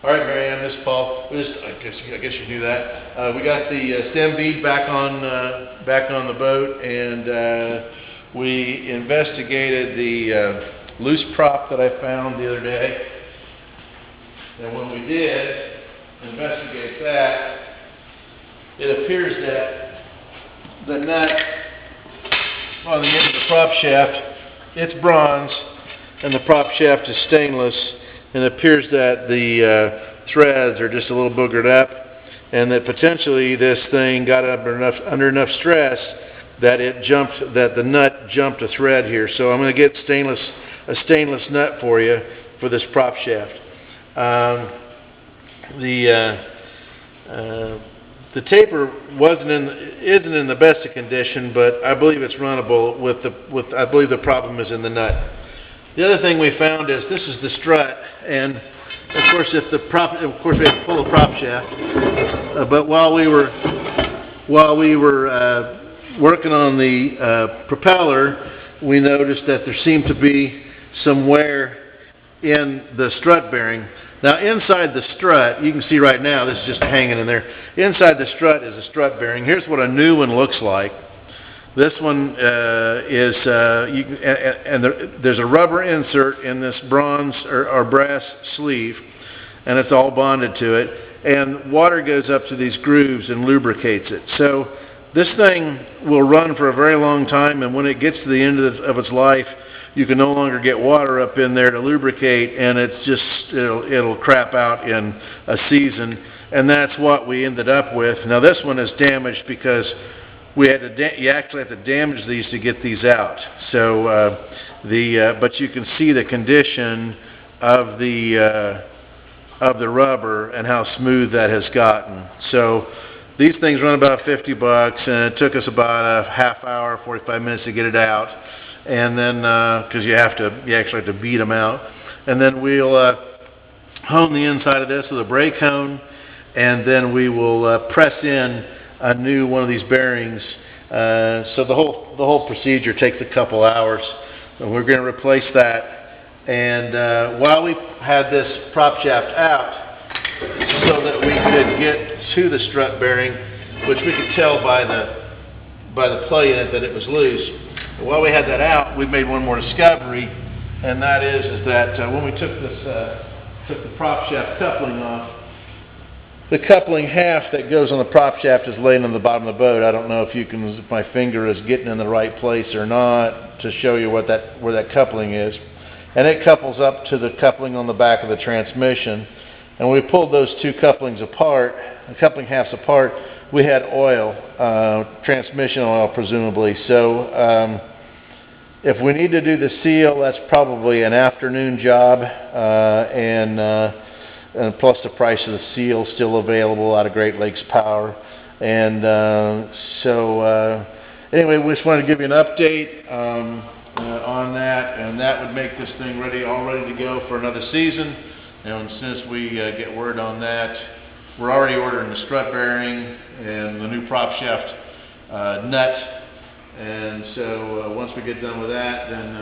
All right, Marianne, this is Paul. I guess you knew that. We got the stem bead back on the boat, and we investigated the loose prop that I found the other day. And when we did investigate that, it appears that the nut on the end of the prop shaft, it's bronze, and the prop shaft is stainless. And it appears that the threads are just a little boogered up, and that potentially this thing got under enough stress that the nut jumped a thread here. So I'm going to get a stainless nut for you for this prop shaft. The taper isn't in the best of condition, but I believe it's runnable. I believe the problem is in the nut. The other thing we found is this is the strut, and of course we had to pull the prop shaft. But while we were working on the propeller, we noticed that there seemed to be some wear in the strut bearing. Now inside the strut, you can see right now, this is just hanging in there. Inside the strut is a strut bearing. Here's what a new one looks like. This one there's a rubber insert in this bronze or brass sleeve, and it's all bonded to it. And water goes up to these grooves and lubricates it. So this thing will run for a very long time, and when it gets to the end of its life, you can no longer get water up in there to lubricate, and it'll crap out in a season. And that's what we ended up with. Now this one is damaged because you actually have to damage these to get these out. So but you can see the condition of the rubber and how smooth that has gotten. So these things run about $50, and it took us about a half hour, 45 minutes to get it out. And then because you actually have to beat them out, and then we'll hone the inside of this with a brake hone, and then we will press in a new one of these bearings. So the whole procedure takes a couple hours, and we're going to replace that. And while we had this prop shaft out, so that we could get to the strut bearing, which we could tell by the play in it that it was loose. But while we had that out, we made one more discovery, and that is that when we took the prop shaft coupling off, the coupling half that goes on the prop shaft is laying on the bottom of the boat. I don't know if my finger is getting in the right place or not to show you where that coupling is. And it couples up to the coupling on the back of the transmission. And when we pulled those two couplings apart, the coupling halves apart, we had oil, transmission oil presumably. So if we need to do the seal, that's probably an afternoon job, and plus the price of the seal still available out of Great Lakes Power. And anyway, we just wanted to give you an update on that, and that would make this thing all ready to go for another season. And as soon as we get word on that, we're already ordering the strut bearing and the new prop shaft nut. And so once we get done with that, then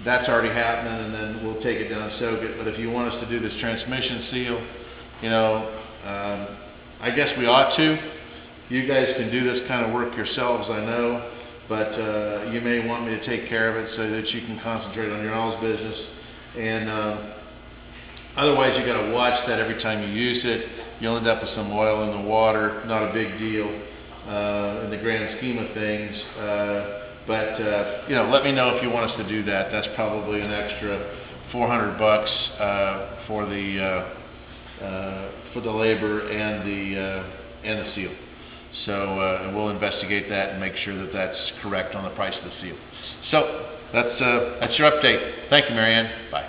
that's already happening, and then we'll take it down and soak it. But if you want us to do this transmission seal, I guess we ought to. You guys can do this kind of work yourselves, I know, but you may want me to take care of it so that you can concentrate on your all's business. And otherwise, you got to watch that every time you use it. You'll end up with some oil in the water. Not a big deal in the grand scheme of things. But let me know if you want us to do that. That's probably an extra $400 for the labor and the seal. So and we'll investigate that and make sure that that's correct on the price of the seal. So that's your update. Thank you, Marianne. Bye.